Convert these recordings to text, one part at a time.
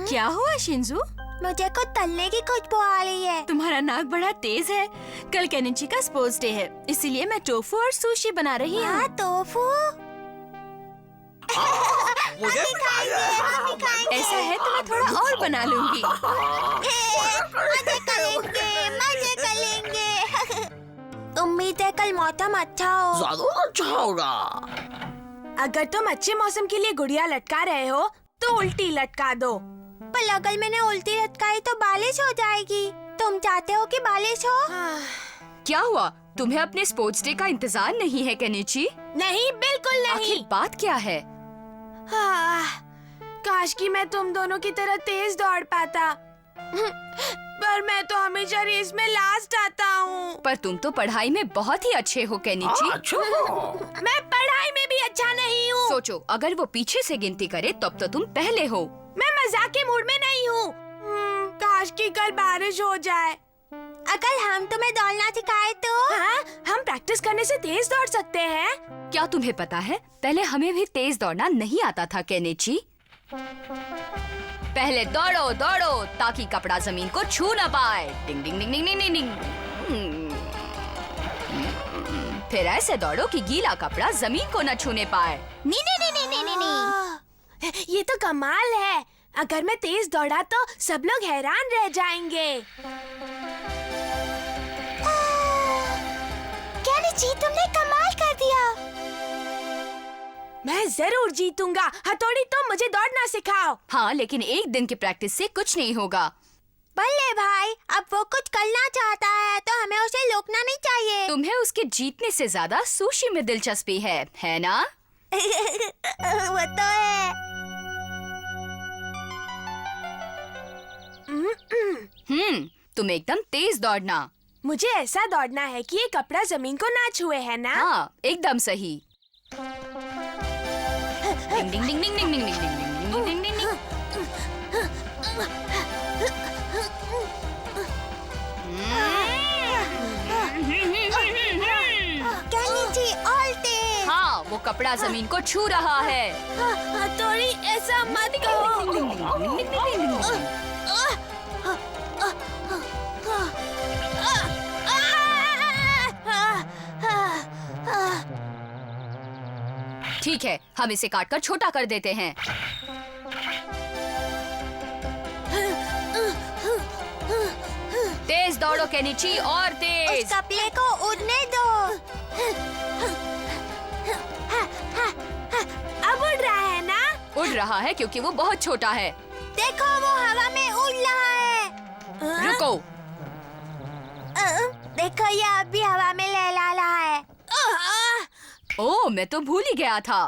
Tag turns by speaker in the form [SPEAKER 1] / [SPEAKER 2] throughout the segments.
[SPEAKER 1] क्या हुआ शिंजू?
[SPEAKER 2] मुझे कुछ तलने की खुशबू आ रही है।
[SPEAKER 1] तुम्हारा नाक बड़ा तेज है। कल केनिची का स्पोर्ट्स डे है, इसीलिए मैं टोफू और सुशी बना रही हूँ।
[SPEAKER 2] हाँ, टोफू।
[SPEAKER 3] मुझे
[SPEAKER 1] ऐसा है तो मैं थोड़ा और बना लूंगी।
[SPEAKER 2] मजे करेंगे। उम्मीद है कल मौसम अच्छा हो।
[SPEAKER 3] ज़रूर अच्छा होगा।
[SPEAKER 4] अगर तुम अच्छे मौसम के लिए गुड़िया लटका रहे हो तो उल्टी लटका दो।
[SPEAKER 2] पर अगर मैंने उल्टी लटकाई तो बारिश हो जाएगी। तुम चाहते हो कि बारिश हो?
[SPEAKER 1] क्या हुआ? तुम्हें अपने स्पोर्ट्स डे का इंतजार नहीं है केनिची?
[SPEAKER 4] नहीं, बिल्कुल नहीं।
[SPEAKER 1] आखिर बात क्या है?
[SPEAKER 4] काश कि मैं तुम दोनों की तरह तेज दौड़ पाता। पर मैं तो हमेशा रेस में लास्ट आता हूँ।
[SPEAKER 1] पर तुम तो पढ़ाई में बहुत ही अच्छे हो केनिची।
[SPEAKER 3] अच्छा।
[SPEAKER 4] मैं पढ़ाई में भी अच्छा नहीं हूँ।
[SPEAKER 1] सोचो, अगर वो पीछे से गिनती करे तब तो तुम पहले हो।
[SPEAKER 4] मैं मजाक के मूड में नहीं हूँ। काश कि कल बारिश हो जाए।
[SPEAKER 2] अगर हम तुम्हें दौड़ना सिखाए तो?
[SPEAKER 4] हाँ, हम प्रैक्टिस करने से तेज दौड़ सकते हैं।
[SPEAKER 1] क्या तुम्हें पता है, पहले हमें भी तेज दौड़ना नहीं आता था केनिची। पहले दौड़ो दौड़ो ताकि कपड़ा जमीन को छू ना पाए। डिंग डिंग डिंग डिंग डिंग डिंग। फिर ऐसे दौड़ो कि गीला कपड़ा जमीन को न छूने पाए।
[SPEAKER 4] ये तो कमाल है। अगर मैं तेज दौड़ा तो सब लोग हैरान रह जाएंगे।
[SPEAKER 2] केनिची, तुमने कमाल कर दिया।
[SPEAKER 4] मैं जरूर जीतूंगा। हथौड़ी, तुम मुझे दौड़ना सिखाओ।
[SPEAKER 1] हाँ, लेकिन एक दिन की प्रैक्टिस से कुछ नहीं होगा।
[SPEAKER 2] बल्ले भाई, अब वो कुछ करना चाहता है तो हमें उसे रोकना नहीं चाहिए।
[SPEAKER 1] तुम्हें उसके जीतने से ज्यादा सुशी में दिलचस्पी है ना?
[SPEAKER 2] वो तो है।
[SPEAKER 1] तुम एकदम तेज दौड़ना।
[SPEAKER 4] मुझे ऐसा दौड़ना है कि ये कपड़ा जमीन को ना छुए, है ना?
[SPEAKER 1] हाँ, एकदम सही। डिंग डिंग डिंग डिंग डिंग डिंग डिंग डिंग डिंग डिंग डिंग।
[SPEAKER 2] केनिची, और तेज।
[SPEAKER 1] हाँ, वो कपड़ा जमीन को छू रहा है।
[SPEAKER 4] हथौड़ी, ऐसा मत कहो।
[SPEAKER 1] ठीक है, हम इसे काटकर छोटा कर देते हैं। तेज दौड़ो केनिची, और तेज।
[SPEAKER 2] उस कपड़े को उड़ने दो।
[SPEAKER 4] अब उड़ रहा है ना?
[SPEAKER 1] उड़ रहा है क्योंकि वो बहुत छोटा है।
[SPEAKER 2] देखो, वो हवा में उड़ रहा है।
[SPEAKER 1] रुको।
[SPEAKER 2] देखो, ये अब भी हवा में लहरा रहा है।
[SPEAKER 1] ओह, मैं तो भूल ही गया था।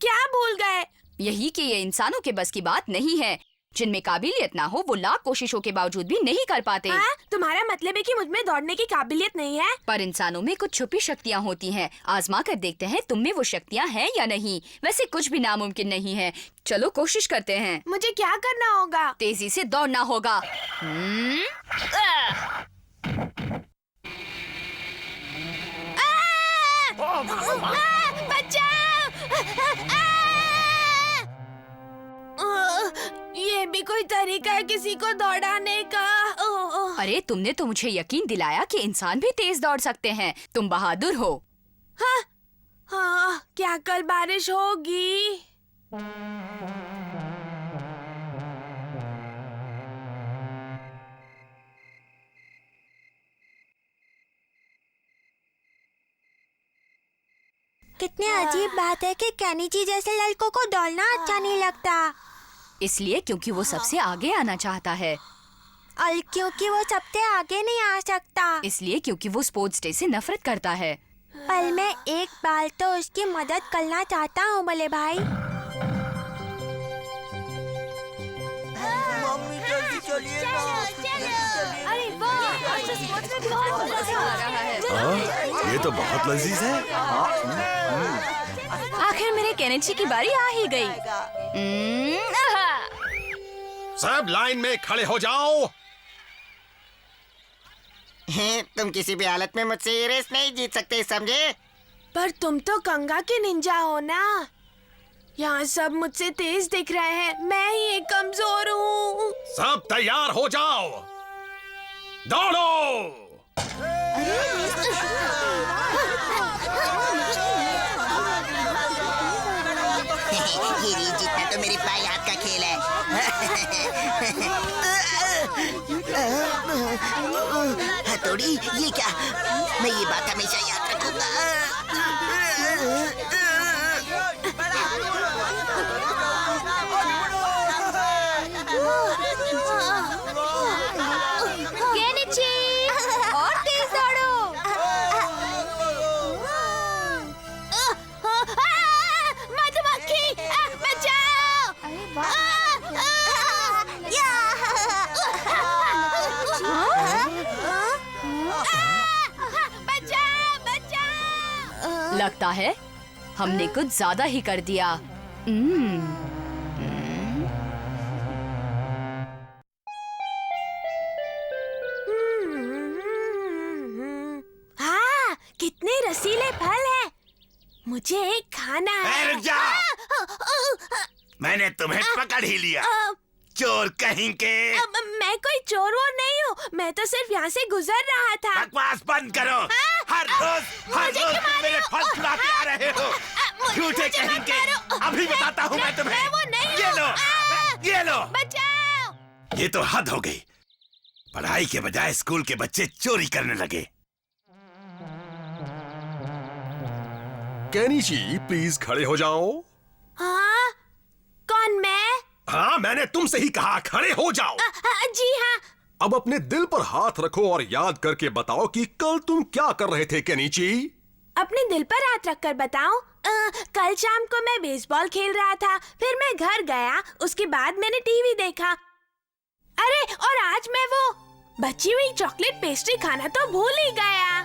[SPEAKER 4] क्या भूल गए?
[SPEAKER 1] यही कि ये इंसानों के बस की बात नहीं है। जिनमें काबिलियत ना हो वो लाख कोशिशों के बावजूद भी नहीं कर पाते।
[SPEAKER 4] हाँ? तुम्हारा मतलब है कि मुझ में दौड़ने की काबिलियत नहीं है?
[SPEAKER 1] पर इंसानों में कुछ छुपी शक्तियाँ होती हैं। आजमा कर देखते हैं तुम में वो शक्तियाँ हैं या नहीं। वैसे कुछ भी नामुमकिन नहीं है। चलो कोशिश करते हैं।
[SPEAKER 4] मुझे क्या करना होगा?
[SPEAKER 1] तेजी से दौड़ना होगा।
[SPEAKER 4] ये भी कोई तरीका है किसी को दौड़ाने का?
[SPEAKER 1] अरे, तुमने तो मुझे यकीन दिलाया कि इंसान भी तेज दौड़ सकते हैं। तुम बहादुर हो।
[SPEAKER 4] हाँ, हाँ, क्या कल बारिश होगी?
[SPEAKER 2] कितनी अजीब बात है कि केनिची जैसे लड़कों को दौड़ना अच्छा नहीं लगता।
[SPEAKER 1] इसलिए क्योंकि वो सबसे आगे आना चाहता है।
[SPEAKER 2] और क्योंकि वो सबसे आगे नहीं आ सकता।
[SPEAKER 1] इसलिए क्योंकि वो स्पोर्ट्स डे से नफरत करता है।
[SPEAKER 2] पर मैं एक बार तो उसकी मदद करना चाहता हूँ बल्ले भाई।
[SPEAKER 3] मम्मी जल्दी चलिए ना।
[SPEAKER 4] अरे वाह, आज तो स्पोर्ट्स में बहुत मजा आ रहा है।
[SPEAKER 5] ये तो बहुत लजीज है।
[SPEAKER 1] आखिर मेरे केनिची की बारी आ ही गई।
[SPEAKER 5] सब लाइन में खड़े हो जाओ।
[SPEAKER 3] तुम किसी भी हालत में मुझसे ये रेस नहीं जीत सकते, समझे?
[SPEAKER 4] पर तुम तो कंगा के निंजा हो ना? यहाँ सब मुझसे तेज दिख रहे हैं, मैं ही एक कमजोर हूँ।
[SPEAKER 5] सब तैयार हो जाओ, दौड़ो।
[SPEAKER 3] ये रेस जीतना तो मेरे पास याद का खेल है। हथौड़ी, ये क्या? मैं ये बात हमेशा याद रखूंगा।
[SPEAKER 2] केनिची, और तेज दौड़ो। मधुमक्खी, बचाओ। बचाओ, बचाओ।
[SPEAKER 1] लगता है हमने कुछ ज्यादा ही कर दिया।
[SPEAKER 4] हाँ, कितने रसीले फल हैं। मुझे एक खाना है।
[SPEAKER 6] रुक जा। मैंने तुम्हें पकड़ ही लिया, चोर कहीं के।
[SPEAKER 4] मैं कोई चोर वोर नहीं हूँ, मैं तो सिर्फ यहाँ से गुजर रहा था।
[SPEAKER 6] बकवास बंद करो। हर रोज तुम मेरे फल चुराते आ रहे हो, झूठे कहीं के। अभी बताता हूँ मैं तुम्हें। ये लो, ये लो।
[SPEAKER 4] बचाओ।
[SPEAKER 6] ये तो हद हो गई। पढ़ाई के बजाय स्कूल के बच्चे चोरी करने लगे।
[SPEAKER 5] केनिची, प्लीज खड़े हो जाओ।
[SPEAKER 4] हाँ, कौन मैं?
[SPEAKER 5] हाँ, मैंने तुमसे ही कहा खड़े हो जाओ।
[SPEAKER 4] जी हाँ।
[SPEAKER 5] अब अपने दिल पर हाथ रखो और याद करके बताओ कि कल तुम क्या कर रहे थे केनिची।
[SPEAKER 4] अपने दिल पर हाथ रखकर बताऊं? कल शाम को मैं बेसबॉल खेल रहा था, फिर मैं घर गया, उसके बाद मैंने टीवी देखा। अरे, और आज मैं वो बची हुई चॉकलेट पेस्ट्री खाना तो भूल ही गया।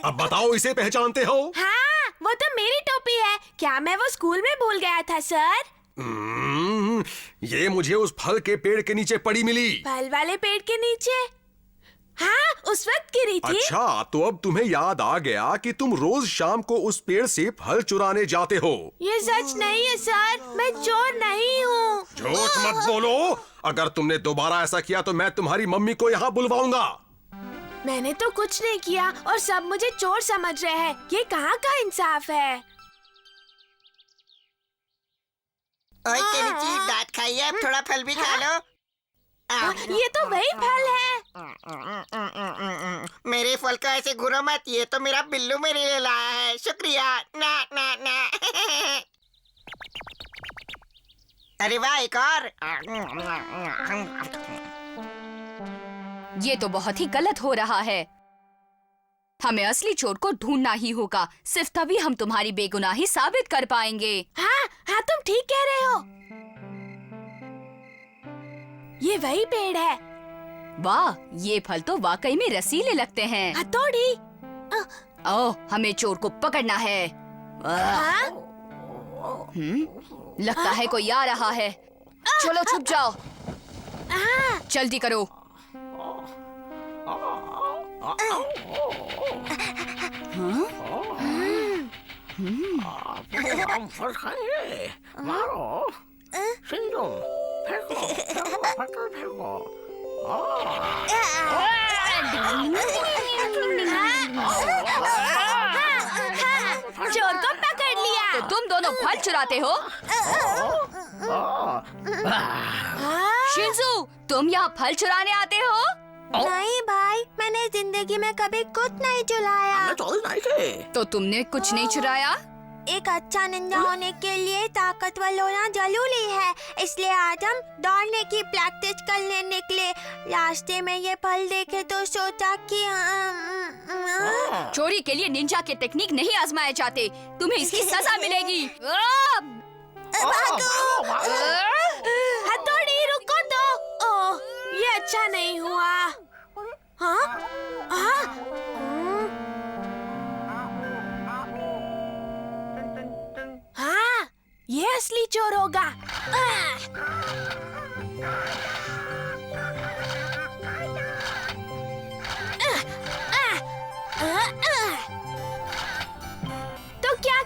[SPEAKER 5] अब बताओ, इसे पहचानते हो?
[SPEAKER 4] हाँ, वो तो मेरी टोपी है। क्या मैं वो स्कूल में भूल गया था सर?
[SPEAKER 5] ये मुझे उस फल के पेड़ के नीचे पड़ी मिली।
[SPEAKER 4] फल वाले पेड़ के नीचे? हाँ, उस वक्त गिरी थी।
[SPEAKER 5] अच्छा, तो अब तुम्हें याद आ गया कि तुम रोज शाम को उस पेड़ से फल चुराने जाते हो।
[SPEAKER 4] ये सच नहीं है सर, मैं चोर नहीं हूँ।
[SPEAKER 5] झूठ मत बोलो। अगर तुमने दोबारा ऐसा किया तो मैं तुम्हारी मम्मी को यहाँ बुलवाऊंगा।
[SPEAKER 4] मैंने तो कुछ नहीं किया और सब मुझे चोर समझ रहे हैं। ये कहाँ का इंसाफ है?
[SPEAKER 3] ओए केनिची, दांत खाइए, अब थोड़ा फल भी खा लो।
[SPEAKER 4] ये तो वही फल है।
[SPEAKER 3] मेरे फल का ऐसे घुरो मत, ये तो मेरा बिल्लू मेरे लिए लाया है। शुक्रिया। ना ना ना। अरे वाह, एक और।
[SPEAKER 1] ये तो बहुत ही गलत हो रहा है। हमें असली चोर को ढूंढना ही होगा। सिर्फ तभी हम तुम्हारी बेगुनाही साबित कर पाएंगे।
[SPEAKER 4] हाँ हाँ, तुम ठीक कह रहे हो। ये वही पेड़ है।
[SPEAKER 1] वाह, ये फल तो वाकई में रसीले लगते हैं।
[SPEAKER 4] हथौड़ी।
[SPEAKER 1] ओह, हमें चोर को पकड़ना है।
[SPEAKER 4] हाँ?
[SPEAKER 1] लगता है कोई आ रहा है। चलो छुप जाओ,
[SPEAKER 4] हाँ।
[SPEAKER 1] जल्दी करो।
[SPEAKER 4] चोर को पकड़ लिया।
[SPEAKER 1] तो तुम दोनों फल चुराते हो? शिंजू, तुम यहाँ फल चुराने आते हो?
[SPEAKER 2] नहीं भाई, मैंने जिंदगी में कभी कुछ नहीं चुराया।
[SPEAKER 1] तो तुमने कुछ नहीं चुराया?
[SPEAKER 2] एक अच्छा निंजा होने के लिए ताकतवर होना जरूरी है, इसलिए आज हम दौड़ने की प्रैक्टिस करने निकले। रास्ते में ये फल देखे तो सोचा कि
[SPEAKER 1] चोरी के लिए निंजा के टेक्निक नहीं आजमाए जाते। तुम्हें इसकी सजा मिलेगी।
[SPEAKER 4] हथौड़ी, रुको तो। ओह, ये अच्छा नहीं हुआ। हाँ? हाँ? हाँ, ये असली चोर होगा।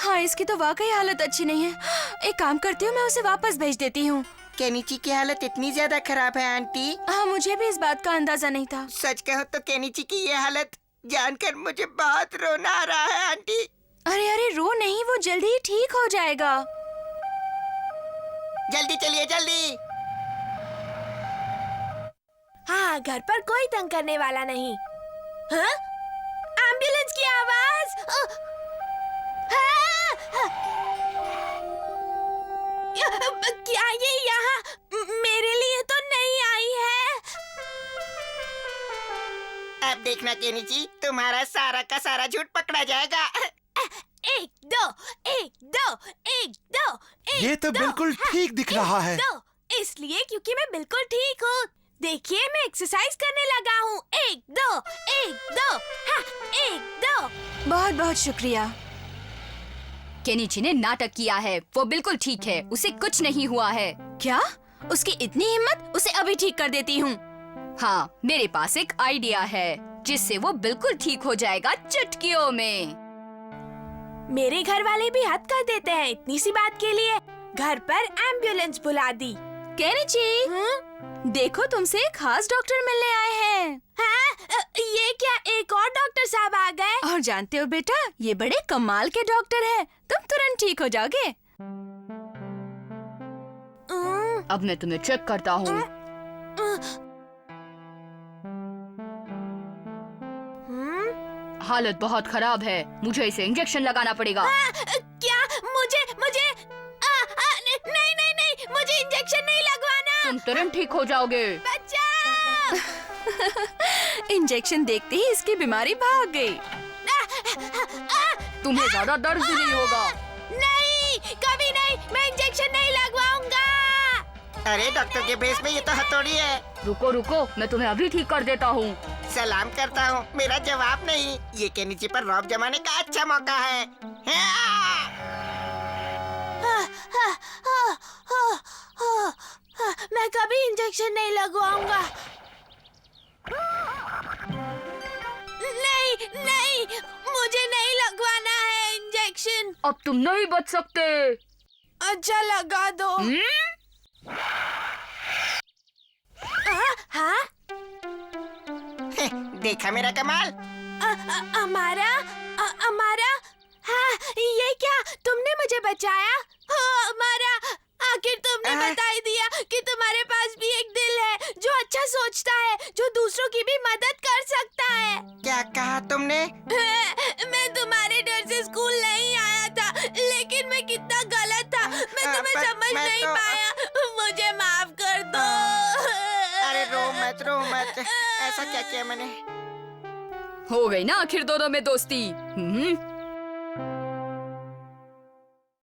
[SPEAKER 1] हाँ, इसकी तो वाकई हालत अच्छी नहीं है। एक काम करती हूँ, मैं उसे वापस भेज देती हूँ।
[SPEAKER 3] केनिची की हालत इतनी ज्यादा खराब है आंटी।
[SPEAKER 1] हाँ, मुझे भी इस बात का अंदाजा नहीं था।
[SPEAKER 3] सच कहो तो केनिची की ये हालत जानकर मुझे बहुत रोना आ रहा है आंटी।
[SPEAKER 1] अरे अरे, रो नहीं, वो जल्दी ही ठीक हो जाएगा।
[SPEAKER 3] जल्दी चलिए जल्दी।
[SPEAKER 4] हाँ, घर पर कोई तंग करने वाला नहीं। हाँ? एम्बुलेंस की आवाज। हाँ! क्या ये यहाँ मेरे लिए तो नहीं आई है?
[SPEAKER 3] अब देखना केनिची, तुम्हारा सारा का सारा झूठ पकड़ा जाएगा।
[SPEAKER 4] एक दो, एक दो, एक दो, एक
[SPEAKER 6] ये तो
[SPEAKER 4] दो,
[SPEAKER 6] बिल्कुल
[SPEAKER 4] हाँ,
[SPEAKER 6] ठीक दिख रहा है।
[SPEAKER 4] दो, इसलिए क्योंकि मैं बिल्कुल ठीक हूँ। देखिए, मैं एक्सरसाइज करने लगा हूँ। एक दो, हाँ, एक दो।
[SPEAKER 1] बहुत बहुत शुक्रिया। केनिची ने नाटक किया है, वो बिल्कुल ठीक है, उसे कुछ नहीं हुआ है। क्या? उसकी इतनी हिम्मत? उसे अभी ठीक कर देती हूँ। हाँ, मेरे पास एक आइडिया है जिससे वो बिल्कुल ठीक हो जाएगा चुटकियों में।
[SPEAKER 4] मेरे घर वाले भी हद कर देते हैं इतनी सी बात के लिए। घर पर एम्बुलेंस बुला दी।
[SPEAKER 1] केनिची, देखो, तुमसे एक खास डॉक्टर मिलने आए हैं।
[SPEAKER 4] हाँ, ये क्या, एक और डॉक्टर साहब आ गए?
[SPEAKER 1] और जानते हो बेटा, ये बड़े कमाल के डॉक्टर हैं। तुम तुरंत ठीक हो जाओगे। अब मैं तुम्हें चेक करता हूँ। हालत बहुत खराब है, मुझे इसे इंजेक्शन लगाना पड़ेगा।
[SPEAKER 4] क्या? मुझे नहीं नहीं नहीं, मुझे इंजेक्शन नहीं लगवाना।
[SPEAKER 1] तुम तुरंत ठीक हो जाओगे।
[SPEAKER 4] बचाओ!
[SPEAKER 1] इंजेक्शन देखते ही इसकी बीमारी भाग गई। तुम्हें ज्यादा दर्द भी नहीं होगा।
[SPEAKER 4] नहीं, कभी नहीं, मैं इंजेक्शन नहीं लगवाऊंगा।
[SPEAKER 3] अरे डॉक्टर के भेष में ये तो हथौड़ी है।
[SPEAKER 1] रुको रुको, मैं तुम्हें अभी ठीक कर देता हूँ।
[SPEAKER 3] सलाम करता हूँ, मेरा जवाब नहीं। ये केनिची पर रौब जमाने का अच्छा मौका है।
[SPEAKER 4] मैं कभी इंजेक्शन नहीं लगवाऊंगा। नहीं नहीं, मुझे नहीं लगवाना है इंजेक्शन।
[SPEAKER 1] अब तुम नहीं बच सकते।
[SPEAKER 4] अच्छा, लगा दो। हाँ?
[SPEAKER 3] देखा मेरा कमाल।
[SPEAKER 4] हमारा हाँ, ये क्या, तुमने मुझे बचाया? हमारा, आखिर तुमने बता ही दिया कि तुम्हारे पास भी एक दिल है जो अच्छा सोचता है, जो दूसरों की भी मदद कर सकता है।
[SPEAKER 3] क्या कहा तुमने?
[SPEAKER 4] मैं तुम्हारे डर से स्कूल नहीं आया था, लेकिन मैं कितना गलत था, मैं तुम्हें
[SPEAKER 3] पर
[SPEAKER 4] समझ
[SPEAKER 3] मैं
[SPEAKER 4] नहीं
[SPEAKER 3] तो-
[SPEAKER 4] पाया। मुझे माफ कर दो।
[SPEAKER 3] अरे रो मत। ऐसा क्या किया मैंने?
[SPEAKER 1] हो गई ना आखिर दोनों में दोस्ती।